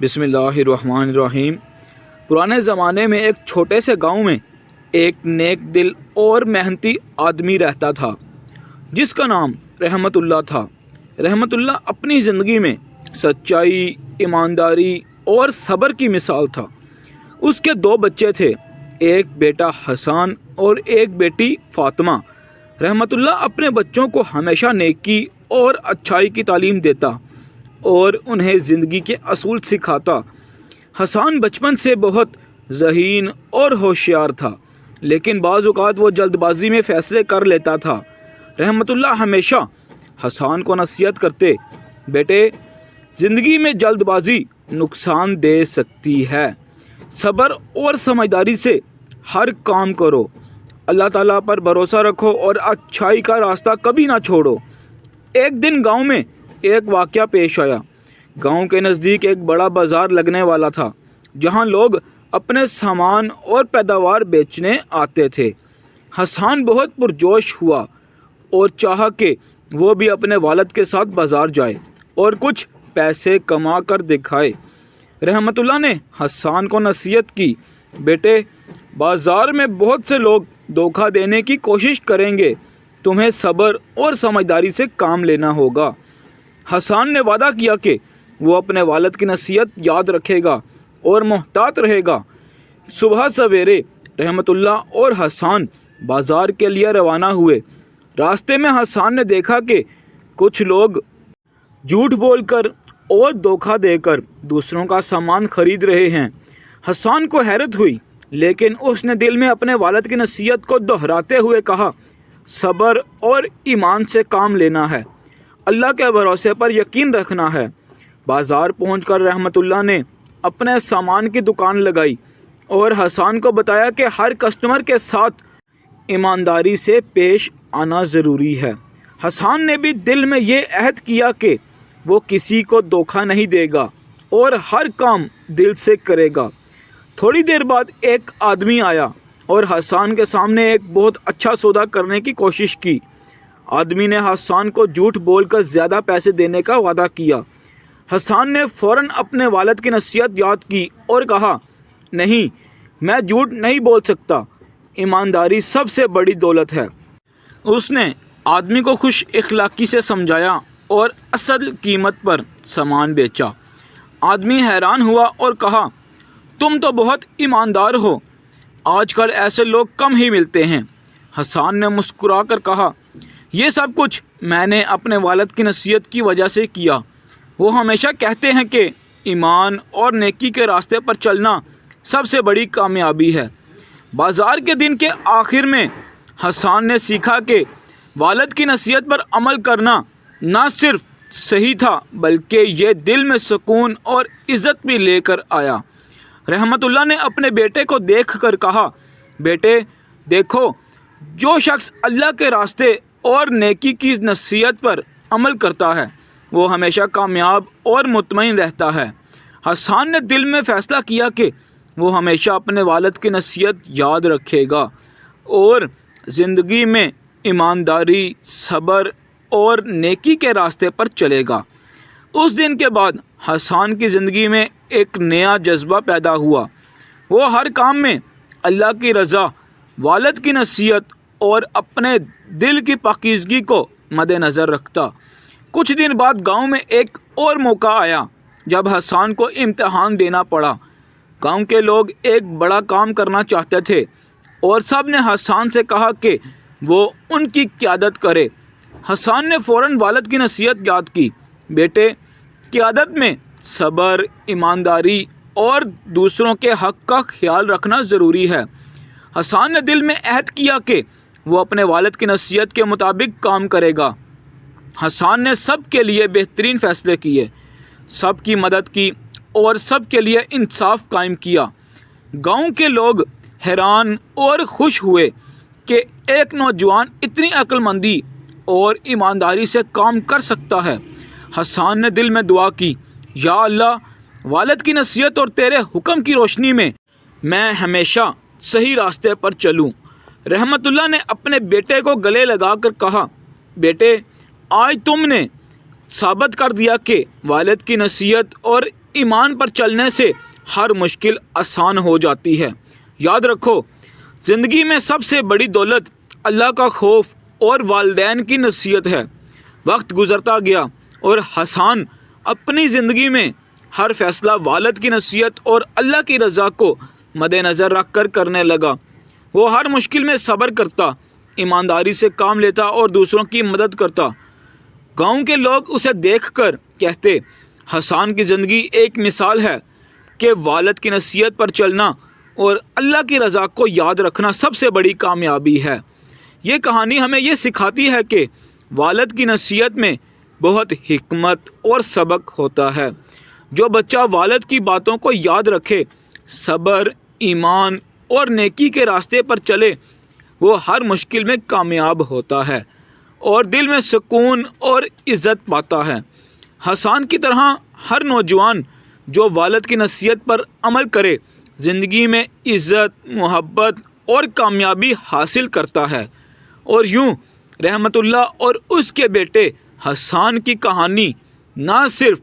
بسم اللہ الرحمن الرحیم۔ پرانے زمانے میں ایک چھوٹے سے گاؤں میں ایک نیک دل اور محنتی آدمی رہتا تھا جس کا نام رحمت اللہ تھا۔ رحمت اللہ اپنی زندگی میں سچائی، ایمانداری اور صبر کی مثال تھا۔ اس کے 2 بچے تھے، ایک بیٹا حسان اور ایک بیٹی فاطمہ۔ رحمت اللہ اپنے بچوں کو ہمیشہ نیکی اور اچھائی کی تعلیم دیتا اور انہیں زندگی کے اصول سکھاتا۔ حسان بچپن سے بہت ذہین اور ہوشیار تھا، لیکن بعض اوقات وہ جلد بازی میں فیصلے کر لیتا تھا۔ رحمت اللہ ہمیشہ حسان کو نصیحت کرتے، بیٹے، زندگی میں جلد بازی نقصان دے سکتی ہے، صبر اور سمجھداری سے ہر کام کرو، اللہ تعالیٰ پر بھروسہ رکھو اور اچھائی کا راستہ کبھی نہ چھوڑو۔ ایک دن گاؤں میں ایک واقعہ پیش آیا۔ گاؤں کے نزدیک ایک بڑا بازار لگنے والا تھا جہاں لوگ اپنے سامان اور پیداوار بیچنے آتے تھے۔ حسان بہت پرجوش ہوا اور چاہا کہ وہ بھی اپنے والد کے ساتھ بازار جائے اور کچھ پیسے کما کر دکھائے۔ رحمت اللہ نے حسان کو نصیحت کی، بیٹے، بازار میں بہت سے لوگ دھوکہ دینے کی کوشش کریں گے، تمہیں صبر اور سمجھداری سے کام لینا ہوگا۔ حسان نے وعدہ کیا کہ وہ اپنے والد کی نصیحت یاد رکھے گا اور محتاط رہے گا۔ صبح سویرے رحمت اللہ اور حسان بازار کے لیے روانہ ہوئے۔ راستے میں حسان نے دیکھا کہ کچھ لوگ جھوٹ بول کر اور دھوکہ دے کر دوسروں کا سامان خرید رہے ہیں۔ حسان کو حیرت ہوئی، لیکن اس نے دل میں اپنے والد کی نصیحت کو دہراتے ہوئے کہا، صبر اور ایمان سے کام لینا ہے، اللہ کے بھروسے پر یقین رکھنا ہے۔ بازار پہنچ کر رحمت اللہ نے اپنے سامان کی دکان لگائی اور حسان کو بتایا کہ ہر کسٹمر کے ساتھ ایمانداری سے پیش آنا ضروری ہے۔ حسان نے بھی دل میں یہ عہد کیا کہ وہ کسی کو دھوکہ نہیں دے گا اور ہر کام دل سے کرے گا۔ تھوڑی دیر بعد ایک آدمی آیا اور حسان کے سامنے ایک بہت اچھا سودا کرنے کی کوشش کی۔ آدمی نے حسان کو جھوٹ بول کر زیادہ پیسے دینے کا وعدہ کیا۔ حسان نے فوراً اپنے والد کی نصیحت یاد کی اور کہا، نہیں، میں جھوٹ نہیں بول سکتا، ایمانداری سب سے بڑی دولت ہے۔ اس نے آدمی کو خوش اخلاقی سے سمجھایا اور اصل قیمت پر سامان بیچا۔ آدمی حیران ہوا اور کہا، تم تو بہت ایماندار ہو، آج کل ایسے لوگ کم ہی ملتے ہیں۔ حسان نے مسکرا کر کہا، یہ سب کچھ میں نے اپنے والد کی نصیحت کی وجہ سے کیا۔ وہ ہمیشہ کہتے ہیں کہ ایمان اور نیکی کے راستے پر چلنا سب سے بڑی کامیابی ہے۔ بازار کے دن کے آخر میں حسان نے سیکھا کہ والد کی نصیحت پر عمل کرنا نہ صرف صحیح تھا بلکہ یہ دل میں سکون اور عزت بھی لے کر آیا۔ رحمت اللہ نے اپنے بیٹے کو دیکھ کر کہا، بیٹے، دیکھو، جو شخص اللہ کے راستے اور نیکی کی نصیحت پر عمل کرتا ہے وہ ہمیشہ کامیاب اور مطمئن رہتا ہے۔ حسان نے دل میں فیصلہ کیا کہ وہ ہمیشہ اپنے والد کی نصیحت یاد رکھے گا اور زندگی میں ایمانداری، صبر اور نیکی کے راستے پر چلے گا۔ اس دن کے بعد حسان کی زندگی میں ایک نیا جذبہ پیدا ہوا۔ وہ ہر کام میں اللہ کی رضا، والد کی نصیحت اور اپنے دل کی پاکیزگی کو مد نظر رکھتا۔ کچھ دن بعد گاؤں میں ایک اور موقع آیا جب حسان کو امتحان دینا پڑا۔ گاؤں کے لوگ ایک بڑا کام کرنا چاہتے تھے اور سب نے حسان سے کہا کہ وہ ان کی قیادت کرے۔ حسان نے فوراً والد کی نصیحت یاد کی، بیٹے، قیادت میں صبر، ایمانداری اور دوسروں کے حق کا خیال رکھنا ضروری ہے۔ حسان نے دل میں عہد کیا کہ وہ اپنے والد کی نصیحت کے مطابق کام کرے گا۔ حسان نے سب کے لیے بہترین فیصلے کیے، سب کی مدد کی اور سب کے لیے انصاف قائم کیا۔ گاؤں کے لوگ حیران اور خوش ہوئے کہ ایک نوجوان اتنی عقل مندی اور ایمانداری سے کام کر سکتا ہے۔ حسان نے دل میں دعا کی، یا اللہ، والد کی نصیحت اور تیرے حکم کی روشنی میں میں ہمیشہ صحیح راستے پر چلوں۔ رحمت اللہ نے اپنے بیٹے کو گلے لگا کر کہا، بیٹے، آج تم نے ثابت کر دیا کہ والد کی نصیحت اور ایمان پر چلنے سے ہر مشکل آسان ہو جاتی ہے۔ یاد رکھو، زندگی میں سب سے بڑی دولت اللہ کا خوف اور والدین کی نصیحت ہے۔ وقت گزرتا گیا اور حسان اپنی زندگی میں ہر فیصلہ والد کی نصیحت اور اللہ کی رضا کو مد نظر رکھ کر کرنے لگا۔ وہ ہر مشکل میں صبر کرتا، ایمانداری سے کام لیتا اور دوسروں کی مدد کرتا۔ گاؤں کے لوگ اسے دیکھ کر کہتے، حسان کی زندگی ایک مثال ہے کہ والد کی نصیحت پر چلنا اور اللہ کی رضا کو یاد رکھنا سب سے بڑی کامیابی ہے۔ یہ کہانی ہمیں یہ سکھاتی ہے کہ والد کی نصیحت میں بہت حکمت اور سبق ہوتا ہے۔ جو بچہ والد کی باتوں کو یاد رکھے، صبر، ایمان اور نیکی کے راستے پر چلے، وہ ہر مشکل میں کامیاب ہوتا ہے اور دل میں سکون اور عزت پاتا ہے۔ حسان کی طرح ہر نوجوان جو والد کی نصیحت پر عمل کرے، زندگی میں عزت، محبت اور کامیابی حاصل کرتا ہے۔ اور یوں رحمت اللہ اور اس کے بیٹے حسان کی کہانی نہ صرف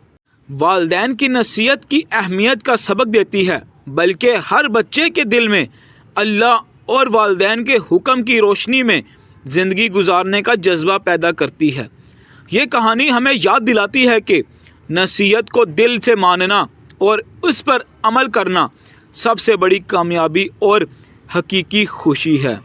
والدین کی نصیحت کی اہمیت کا سبق دیتی ہے، بلکہ ہر بچے کے دل میں اللہ اور والدین کے حکم کی روشنی میں زندگی گزارنے کا جذبہ پیدا کرتی ہے۔ یہ کہانی ہمیں یاد دلاتی ہے کہ نصیحت کو دل سے ماننا اور اس پر عمل کرنا سب سے بڑی کامیابی اور حقیقی خوشی ہے۔